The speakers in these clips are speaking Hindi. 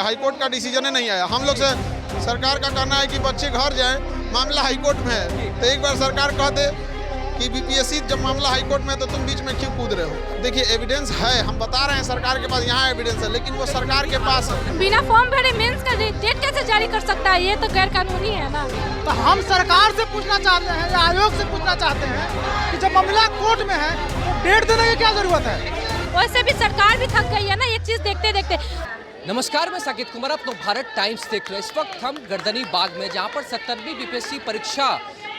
हाईकोर्ट का डिसीजन ही नहीं आया। हम लोग से सरकार का कहना है कि बच्चे घर जाएं, मामला हाईकोर्ट में है। तो एक बार सरकार कह दे कि बीपीएससी जब मामला हाईकोर्ट में है तो तुम बीच में क्यों कूद रहे हो। देखिए एविडेंस है, हम बता रहे हैं सरकार के पास यहाँ एविडेंस है, लेकिन वो सरकार के पास है। बिना फॉर्म भरे मेंस का डेट कैसे जारी कर सकता है, ये तो गैर कानूनी है ना। तो हम सरकार से पूछना चाहते हैं या आयोग से पूछना चाहते हैं कि जब मामला कोर्ट में है तो डेट देने की क्या जरूरत है। वैसे भी सरकार भी थक गई है ना एक चीज देखते देखते। नमस्कार, मैं साकेत कुमार, आप भारत टाइम्स देख रहे हैं। इस वक्त हम गर्दनी बाग में, जहां पर 70वीं बीपीएससी परीक्षा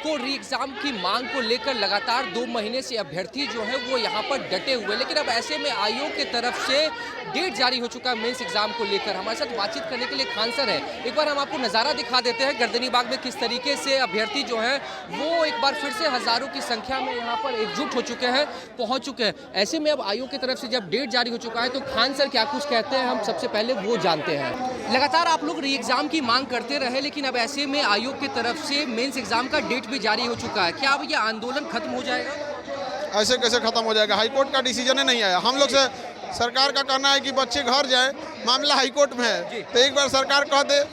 को री एग्जाम की मांग को लेकर लगातार 2 महीने से अभ्यर्थी जो है वो यहां पर डटे हुए, लेकिन अब ऐसे में आयोग की तरफ से डेट जारी हो चुका है मेंस एग्जाम को लेकर। हमारे साथ बातचीत करने के लिए खान सर है। एक बार हम आपको नज़ारा दिखा देते हैं गर्दनी बाग में किस तरीके से अभ्यर्थी जो है वो एक बार फिर से हजारों की संख्या में यहाँ पर एकजुट हो चुके हैं, पहुँच चुके हैं। ऐसे में अब आयोग की तरफ से जब डेट जारी हो चुका है तो खान सर क्या कुछ कहते हैं हम सबसे पहले वो जानते हैं। लगातार आप लोग री एग्जाम की मांग करते रहे, लेकिन अब ऐसे में आयोग की तरफ से मेंस एग्जाम का डेट भी जारी हो चुका है। क्या अब ये आंदोलन खत्म हो जाएगा? ऐसे कैसे खत्म हो जाएगा, हाईकोर्ट का डिसीजन ही नहीं आया। हम लोग से सरकार का कहना है कि बच्चे घर जाएं, मामला हाईकोर्ट में है। तो एक बार सरकार कह दे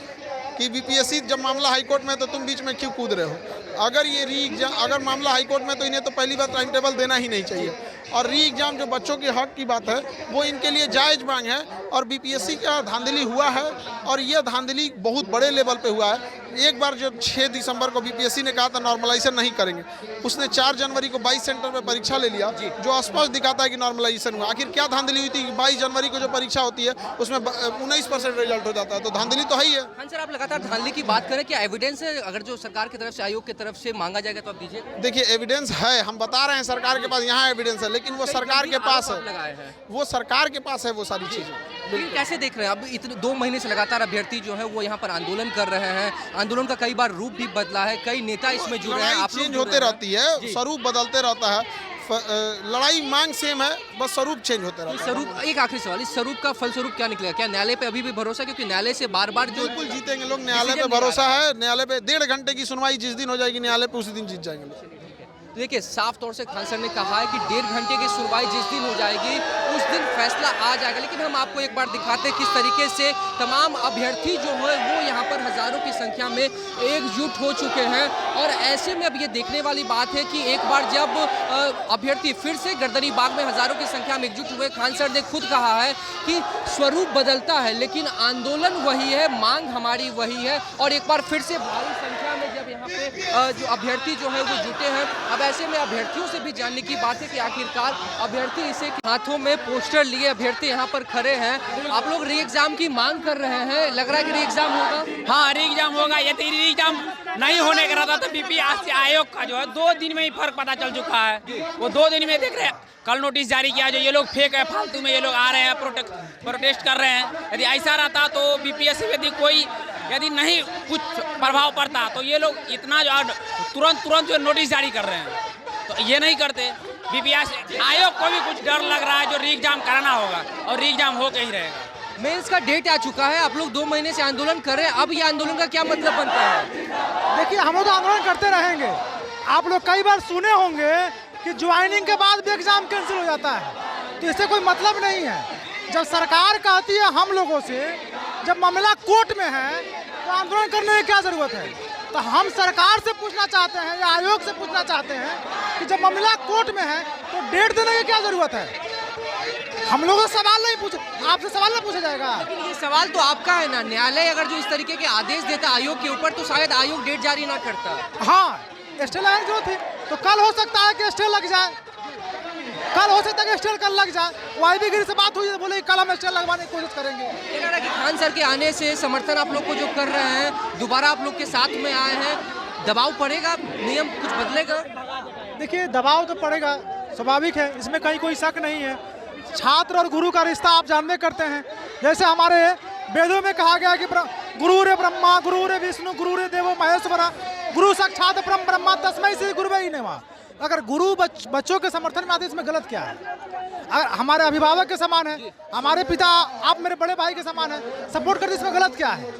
कि बीपीएससी जब मामला हाईकोर्ट में है तो तुम बीच में क्यों कूद रहे हो। अगर ये री एग्जाम अगर मामला हाईकोर्ट में तो इन्हें तो पहली बार टाइम टेबल देना ही नहीं चाहिए। और री एग्जाम जो बच्चों के हक की बात है वो इनके लिए जायज़ मांग है। और बीपीएससी का धांधली हुआ है और यह धांधली बहुत बड़े लेवल पे हुआ है। एक बार जो 6 दिसंबर को बीपीएससी ने कहा था नॉर्मलाइजेशन नहीं करेंगे, उसने 4 जनवरी को 22 सेंटर पर परीक्षा ले लिया, जो स्पष्ट दिखाता है कि नॉर्मलाइजेशन हुआ। आखिर क्या धांधली हुई थी? 22 जनवरी को जो परीक्षा होती है उसमें 19% रिजल्ट हो जाता है, तो धांधली तो है ही है। हाँ सर, आप लगातार धांधली की बात करें, क्या एविडेंस है अगर जो सरकार की तरफ से आयोग की तरफ से मांगा जाएगा तो आप दीजिए। देखिए एविडेंस है, हम बता रहे हैं सरकार के पास यहाँ एविडेंस है, लेकिन वो सरकार के पास है, वो सरकार के पास है वो सारी चीजें। लेकिन कैसे देख रहे हैं अब इतने 2 महीने से लगातार अभ्यर्थी जो है वो यहाँ पर आंदोलन कर रहे हैं। आंदोलन का कई बार रूप भी बदला है, कई नेता इसमें जुड़े हैं, आप चेंज होते रहती है, स्वरूप बदलते रहता है। लड़ाई मांग सेम है, बस स्वरूप चेंज होते रहता है। स्वरूप, एक आखिरी सवाल, इस स्वरूप का फलस्वरूप क्या निकलेगा? क्या न्यायालय पे अभी भी भरोसा, क्योंकि न्यायालय से बार बार जो बिल्कुल जीतेंगे लोग, न्यायालय पे भरोसा है। न्यायालय पे 1.5 घंटे की सुनवाई जिस दिन हो जाएगी न्यायालय पे उसी दिन जीत जाएंगे लोग। देखिए साफ तौर से खान सर ने कहा है कि 1.5 घंटे की सुनवाई जिस दिन हो जाएगी उस दिन फैसला आ जाएगा। लेकिन हम आपको एक बार दिखाते हैं किस तरीके से तमाम अभ्यर्थी जो है वो यहाँ पर हजारों की संख्या में एकजुट हो चुके हैं। और ऐसे में अब ये देखने वाली बात है कि एक बार जब अभ्यर्थी फिर से गर्दनी बाग में हजारों की संख्या में एकजुट हुए, खान सर ने खुद कहा है कि स्वरूप बदलता है लेकिन आंदोलन वही है, मांग हमारी वही है। और एक बार फिर से भारी संख्या में जब यहाँ पे जो अभ्यर्थी जो है वो जुटे हैं, अब ऐसे में अभ्यर्थियों से भी जानने की बात है कि आखिरकार अभ्यर्थी इसे हाथों में पोस्टर लिए अभ्यर्थी यहाँ पर खड़े हैं। आप लोग री एग्जाम की मांग कर रहे हैं, लग रहा है कि री एग्जाम होगा? हाँ, री एग्जाम होगा। यदि री एग्जाम नहीं होने का रहता तो बीपीएससी आयोग का जो है 2 दिन में ही फर्क पता चल चुका है। वो 2 दिन में देख रहे हैं, कल नोटिस जारी किया, जो ये लोग फेक है, फालतू में ये लोग आ रहे हैं, प्रोटेस्ट कर रहे हैं। यदि ऐसा रहता तो बीपीएससी यदि नहीं कुछ प्रभाव पड़ता तो ये लोग इतना जो तुरंत जो नोटिस जारी कर रहे हैं, तो ये नहीं करते। बीपीएससी आयोग को भी कुछ डर लग रहा है, जो री एग्जाम कराना होगा और री एग्जाम होके ही रहेगा। मेंस का डेट आ चुका है, आप लोग 2 महीने से आंदोलन कर रहे हैं, अब ये आंदोलन का क्या मतलब बनता है? देखिए हम तो आंदोलन करते रहेंगे। आप लोग कई बार सुने होंगे कि ज्वाइनिंग के बाद भी एग्जाम कैंसिल हो जाता है, तो इससे कोई मतलब नहीं है। जब सरकार कहती है हम लोगों से जब मामला कोर्ट में है तो आंदोलन करने की क्या जरूरत है। तो हम सरकार से पूछना चाहते हैं या आयोग से पूछना चाहते हैं कि जब मामला कोर्ट में है तो डेट देने की क्या जरूरत है। हम लोगों से सवाल नहीं पूछे, आपसे सवाल नहीं पूछा जाएगा। लेकिन ये सवाल तो आपका है ना, न्यायालय अगर जो इस तरीके के आदेश देता आयोग के ऊपर तो शायद आयोग डेट जारी ना करता। हाँ, स्टे लगाने की जरूरत थी तो कल हो सकता है कि स्टे लग जाए, कल हो सकता है कि स्टे कल लग जाए। वाईबी गिरी से बात हुई, बोले कल हम स्टे लगवाने की कोशिश करेंगे। ये कह रहा है कि खान सर के आने से समर्थन आप लोग को जो कर रहे हैं, दोबारा आप लोग के साथ में आए हैं, दबाव पड़ेगा, नियम कुछ बदलेगा? देखिए दबाव तो पड़ेगा, स्वाभाविक है, इसमें कहीं कोई शक नहीं है। छात्र और गुरु का रिश्ता आप जानते करते हैं। जैसे हमारे वेदों में कहा गया कि गुरु रे ब्रह्मा गुरु रे विष्णु गुरु रे देवो महेश्वरा गुरु साक्षात परम ब्रह्मा तस्मै श्री गुरुवे नमः। अगर गुरु बच्चों के समर्थन में आते इसमें गलत क्या है? अगर हमारे अभिभावक के समान है, हमारे पिता आप मेरे बड़े भाई के समान है, सपोर्ट करते इसमें गलत क्या है?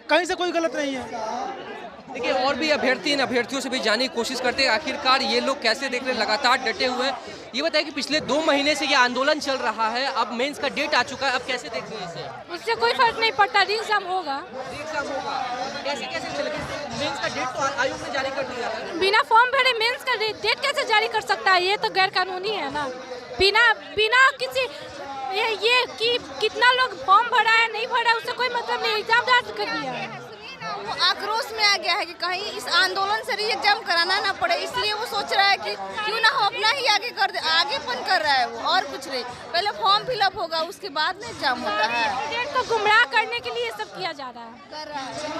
कहीं से कोई गलत नहीं है। देखिए और भी अभ्यर्थी इन अभ्यर्थियों से भी जानने की कोशिश करते हैं आखिरकार ये लोग कैसे देख रहे हैं, लगातार डटे हुए हैं। ये बताइए कि पिछले 2 महीने से ये आंदोलन चल रहा है, अब मेंस का डेट आ चुका है, अब कैसे देख रहे हैं इसे? उससे कोई फर्क नहीं पड़ता, एग्जाम होगा। एग्जाम होगा, कैसे कैसे चलेगा? मेंस का डेट तो आयोग ने जारी कर दिया है। बिना फॉर्म भरे मेंस का डेट कैसे जारी कर सकता है? ये तो गैर कानूनी है ना। बिना किसी ये कि कितना लोग फॉर्म भरा है नहीं भरा उससे कोई मतलब नहीं, एग्जाम जारी कर दिया है। वो आक्रोश में आ गया है कि कहीं इस आंदोलन से री एग्जाम कराना ना पड़े, इसलिए वो सोच रहा है कि क्यों ना हम अपना ही आगेपन कर रहा है वो, और कुछ नहीं। पहले फॉर्म फिलअप होगा उसके बाद में एग्जाम होता है। स्टूडेंट को गुमराह करने के लिए ये सब किया जा रहा है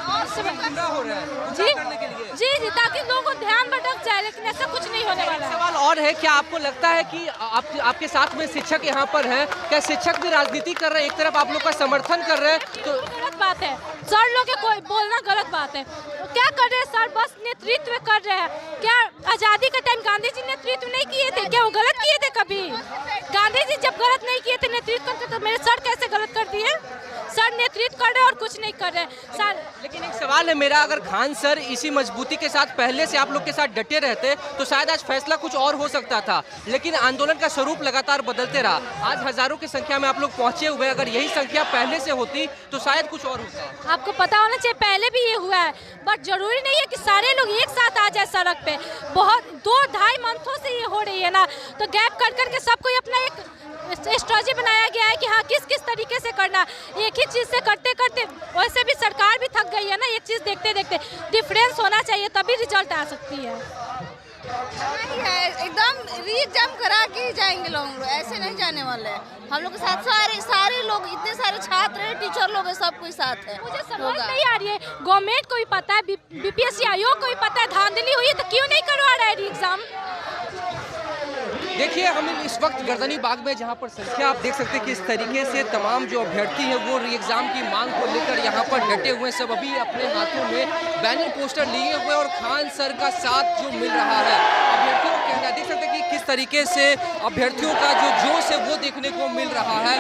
और गुमराह हो रहा है जी करने के लिए। जी ताकि लोगों को ध्यान भटक जाए, लेकिन ऐसा कुछ नहीं होने वाला है। सवाल और है, क्या आपको लगता है कि आपके साथ में शिक्षक यहाँ पर हैं, क्या शिक्षक भी राजनीति कर रहे हैं? एक तरफ आप लोग का समर्थन कर रहे हैं तो गलत बात है, सर लोग के कोई बोलना गलत बात है। क्या कर रहे हैं सर? बस नेतृत्व कर रहे हैं। क्या आजादी का टाइम गांधी जी नेतृत्व नहीं किए थे? क्या वो गलत किए थे कभी? गांधी जी जब गलत नहीं किए थे नेतृत्व करते तो मेरे सर कैसे गलत कर दिए? सर नेतृत्व कर रहे हैं और कुछ नहीं कर रहे सर। लेकिन एक सवाल है मेरा, अगर खान सर इसी मजबूती के साथ पहले से आप लोग के साथ डटे रहते तो शायद आज फैसला कुछ और हो सकता था, लेकिन आंदोलन का स्वरूप लगातार बदलते रहा। आज हजारों की संख्या में आप लोग पहुंचे हुए, अगर यही संख्या पहले से होती तो शायद कुछ और होता। आपको पता होना चाहिए पहले भी ये हुआ है, बट जरूरी नहीं है कि सारे लोग एक साथ आ जाए सड़क पे। बहुत 2-2.5 मंथों से ये हो रही है ना, तो गैप कर करके सबको अपना एक स्ट्रेटजी बनाया गया है कि हाँ किस किस तरीके से करना। एक ही चीज़ से करते करते वैसे भी सरकार भी थक गई है ना, एक चीज़ देखते देखते डिफरेंस होना चाहिए तभी रिजल्ट आ सकती है। नहीं है, एकदम री एग्जाम करा के ही जाएंगे लोग, ऐसे नहीं जाने वाले हैं। हम लोग के साथ सारे लोग, इतने सारे छात्र हैं, टीचर लोग हैं, सब कोई साथ है। मुझे समझ नहीं आ रही है, गवर्नमेंट को भी पता है, बीपीएससी आयोग को भी पता है धांधली हुई है, तो क्यों नहीं करवा रहा है री एग्जाम? देखिए हम इस वक्त गर्दनी बाग में, जहां पर संख्या आप देख सकते हैं कि इस तरीके से तमाम जो अभ्यर्थी हैं वो री एग्जाम की मांग को लेकर यहां पर डटे हुए हैं। सब अभी अपने हाथों में बैनर पोस्टर लिए हुए और खान सर का साथ जो मिल रहा है अभ्यर्थियों को कहना, देख सकते हैं कि किस तरीके से अभ्यर्थियों का जो जोश है वो देखने को मिल रहा है।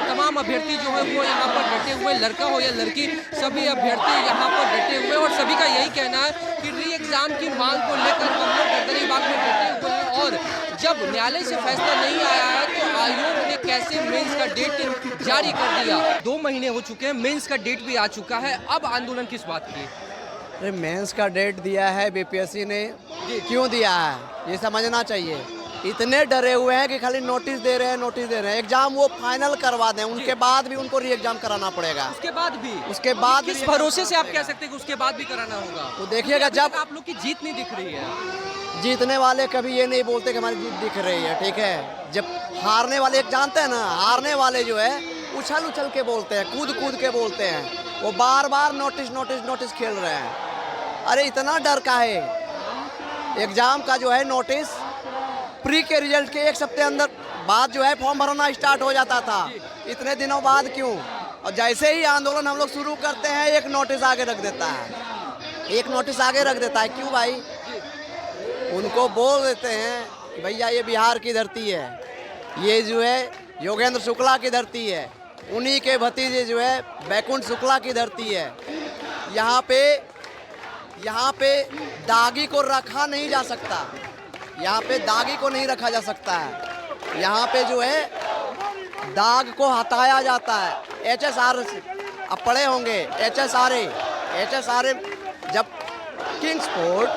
तमाम अभ्यर्थी जो है वो यहाँ पर डटे हुए, लड़का हो या लड़की, सभी अभ्यर्थी यहाँ पर डटे हुए और सभी का यही कहना है कि री एग्जाम की मांग को लेकर हम लोग गर्दनी बाग में डटे हुए हैं। और जब न्यायालय से फैसला नहीं आया है तो आयोग ने कैसे मेंस का डेट जारी कर दिया। 2 महीने हो चुके हैं, मेंस का डेट भी आ चुका है, अब आंदोलन किस बात की? अरे मेंस का डेट दिया है बीपीएससी ने, क्यों दिया है ये समझना चाहिए। इतने डरे हुए हैं कि खाली नोटिस दे रहे हैं, एग्जाम वो फाइनल करवा दें, उनके बाद भी उनको री एग्जाम कराना पड़ेगा। उसके बाद भी किस भरोसे से आप कह सकते हैं कि उसके बाद भी कराना होगा? तो देखिएगा, जब आप लोग की जीत नहीं दिख रही है। जीतने वाले कभी ये नहीं बोलते कि हमारी जीत दिख रही है, ठीक है। जब हारने वाले, एक जानते हैं ना, हारने वाले जो है उछल के बोलते हैं, कूद के बोलते हैं, वो बार नोटिस खेल रहे हैं। अरे इतना डर का है? एग्जाम का जो है नोटिस प्री के रिजल्ट के 1 हफ्ते अंदर बाद जो है फॉर्म भरना स्टार्ट हो जाता था, इतने दिनों बाद क्यों? और जैसे ही आंदोलन हम लोग शुरू करते हैं एक नोटिस आगे रख देता है, क्यों भाई? उनको बोल देते हैं कि भैया ये बिहार की धरती है, ये जो है योगेंद्र शुक्ला की धरती है, उन्हीं के भतीजे जो है बैकुंठ शुक्ला की धरती है। यहाँ पे दागी को रखा नहीं जा सकता, यहाँ पे दागी को नहीं रखा जा सकता है। यहाँ पे जो है दाग को हटाया जाता है। HSR अब पढ़े होंगे, HSR जब किंग्सफोर्ड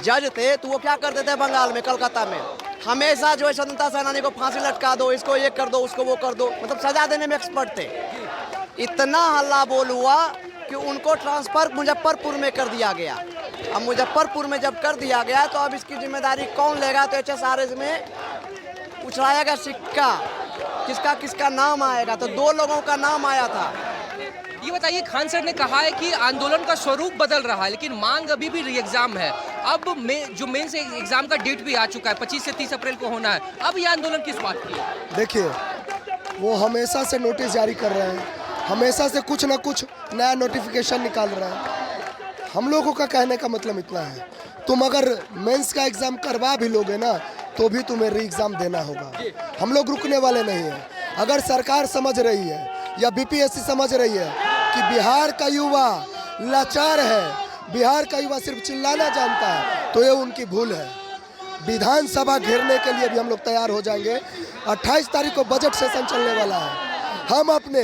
जज थे तो वो क्या करते थे बंगाल में, कलकत्ता में, हमेशा जो है स्वतंत्रता सेनानी को फांसी लटका दो, इसको ये कर दो, उसको वो कर दो, मतलब सजा देने में एक्सपर्ट थे। इतना हल्ला बोल हुआ कि उनको ट्रांसफर मुजफ्फरपुर में कर दिया गया। अब मुजफ्फरपुर में जब कर दिया गया तो अब इसकी जिम्मेदारी कौन लेगा? तो HSRS में उछलाएगा सिक्का, किसका नाम आएगा? तो 2 लोगों का नाम आया था। ये बताइए, खान सर ने कहा है कि आंदोलन का स्वरूप बदल रहा है, लेकिन मांग अभी भी री एग्जाम है। अब जो मेन से एग्जाम का डेट भी आ चुका है, 25 से 30 अप्रैल को होना है। अब ये आंदोलन किस बात की है? देखिए, वो हमेशा से नोटिस जारी कर रहे हैं, हमेशा से कुछ ना कुछ नया नोटिफिकेशन निकाल रहे हैं। हम लोगों का कहने का मतलब इतना है, तुम अगर मेंस का एग्ज़ाम करवा भी लोगे ना तो भी तुम्हें री एग्ज़ाम देना होगा। हम लोग रुकने वाले नहीं हैं। अगर सरकार समझ रही है या बीपीएससी समझ रही है कि बिहार का युवा लाचार है, बिहार का युवा सिर्फ चिल्लाना जानता है तो ये उनकी भूल है। विधानसभा घेरने के लिए भी हम लोग तैयार हो जाएंगे। 28 तारीख को बजट सेशन चलने वाला है। हम अपने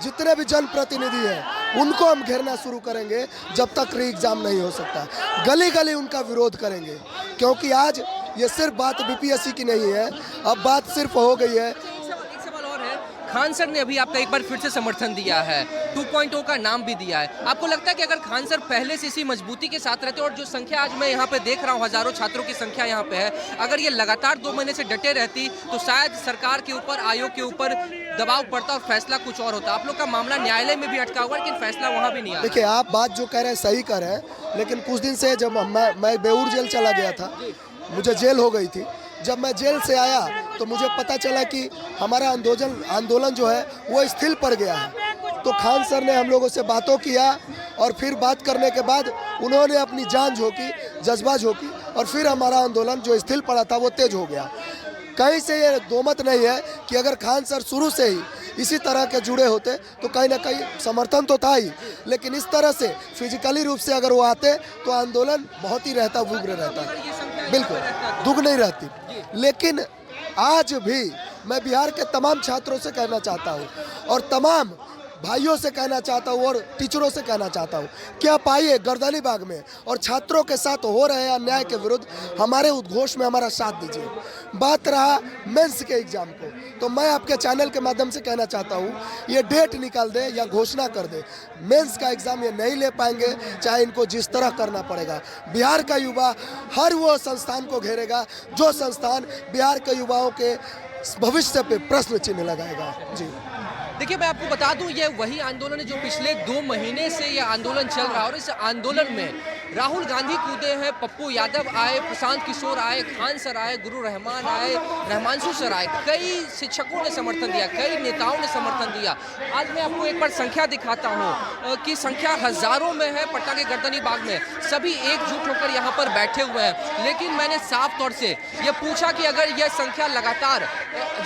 जितने भी जनप्रतिनिधि हैं उनको हम घेरना शुरू करेंगे जब तक री एग्जाम नहीं हो सकता। गली गली उनका विरोध करेंगे, क्योंकि आज ये सिर्फ बात बीपीएससी की नहीं है, अब बात सिर्फ हो गई है। एक सवाल और है, खान सर ने अभी आपका एक बार फिर से समर्थन दिया है, 2.0 का नाम भी दिया है। आपको लगता है कि अगर खान सर पहले से इसी मजबूती के साथ रहते और जो संख्या आज मैं यहाँ पे देख रहा हूँ, हजारों छात्रों की संख्या यहाँ पे है, अगर ये लगातार 2 महीने से डटे रहती तो शायद सरकार के ऊपर, आयोग के ऊपर दबाव पड़ता और फैसला कुछ और होता। आप लोग का मामला न्यायालय में भी अटका हुआ है, लेकिन फैसला वहाँ भी नहीं आया। देखिए, आप बात जो कह रहे हैं सही कह रहे हैं, लेकिन कुछ दिन से जब मैं बेऊर जेल चला गया था, मुझे जेल हो गई थी। जब मैं जेल से आया तो मुझे पता चला कि हमारा आंदोलन जो है वो स्थिर पड़ गया है। तो खान सर ने हम लोगों से बातों किया और फिर बात करने के बाद उन्होंने अपनी जान झोंकी, जज्बा झोंकी और फिर हमारा आंदोलन जो स्थिर पड़ा था वो तेज हो गया। कहीं से ये दोमत नहीं है कि अगर खान सर शुरू से ही इसी तरह के जुड़े होते तो कहीं ना कहीं समर्थन तो था ही, लेकिन इस तरह से फिजिकली रूप से अगर वो आते तो आंदोलन बहुत ही रहता, उग्र रहता, बिल्कुल दुख नहीं रहती। लेकिन आज भी मैं बिहार के तमाम छात्रों से कहना चाहता हूँ और तमाम भाइयों से कहना चाहता हूँ और टीचरों से कहना चाहता हूँ कि आप आइए गर्दनी बाग में और छात्रों के साथ हो रहे अन्याय के विरुद्ध हमारे उद्घोष में हमारा साथ दीजिए। बात रहा मेंस के एग्ज़ाम को, तो मैं आपके चैनल के माध्यम से कहना चाहता हूँ, ये डेट निकाल दे या घोषणा कर दे, मेंस का एग्ज़ाम ये नहीं ले पाएंगे, चाहे इनको जिस तरह करना पड़ेगा। बिहार का युवा हर वो संस्थान को घेरेगा जो संस्थान बिहार के युवाओं के भविष्य पे प्रश्न चिन्ह लगाएगा। जी देखिए, मैं आपको बता दूं, ये वही आंदोलन है जो पिछले 2 महीने से ये आंदोलन चल रहा है और इस आंदोलन में राहुल गांधी कूदे हैं, पप्पू यादव आए, प्रशांत किशोर आए, खान सर आए, गुरु रहमान आए, रहमानसु सर आए, कई शिक्षकों ने समर्थन दिया, कई नेताओं ने समर्थन दिया। आज मैं आपको एक बार संख्या दिखाता हूँ कि संख्या हजारों में है। पटना के गर्दनी बाग में सभी एकजुट होकर यहाँ पर बैठे हुए हैं, लेकिन मैंने साफ तौर से ये पूछा कि अगर यह संख्या लगातार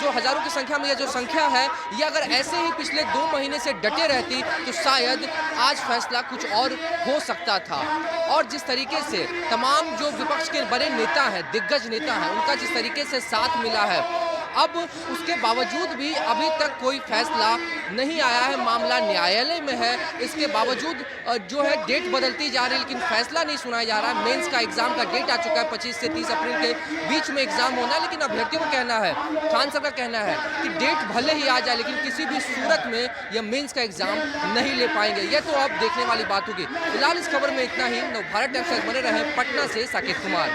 जो हजारों की संख्या में यह जो संख्या है, ये अगर ऐसे ही पिछले 2 महीने से डटे रहती तो शायद आज फैसला कुछ और हो सकता था। और जिस तरीके से तमाम जो विपक्ष के बड़े नेता हैं, दिग्गज नेता हैं, उनका जिस तरीके से साथ मिला है, अब उसके बावजूद भी अभी तक कोई फैसला नहीं आया है। मामला न्यायालय में है, इसके बावजूद जो है डेट बदलती जा रही है, लेकिन फैसला नहीं सुनाया जा रहा है। मेंस का एग्जाम का डेट आ चुका है, 25 से 30 अप्रैल के बीच में एग्जाम होना है, लेकिन अभ्यर्थियों का कहना है, खान सर का कहना है कि डेट भले ही आ जाए, लेकिन किसी भी सूरत में यह मेंस का एग्जाम नहीं ले पाएंगे। यह तो अब देखने वाली बात होगी। फिलहाल इस खबर में इतना ही। नवभारत टाइम्स से बने रहे पटना से साकेत कुमार।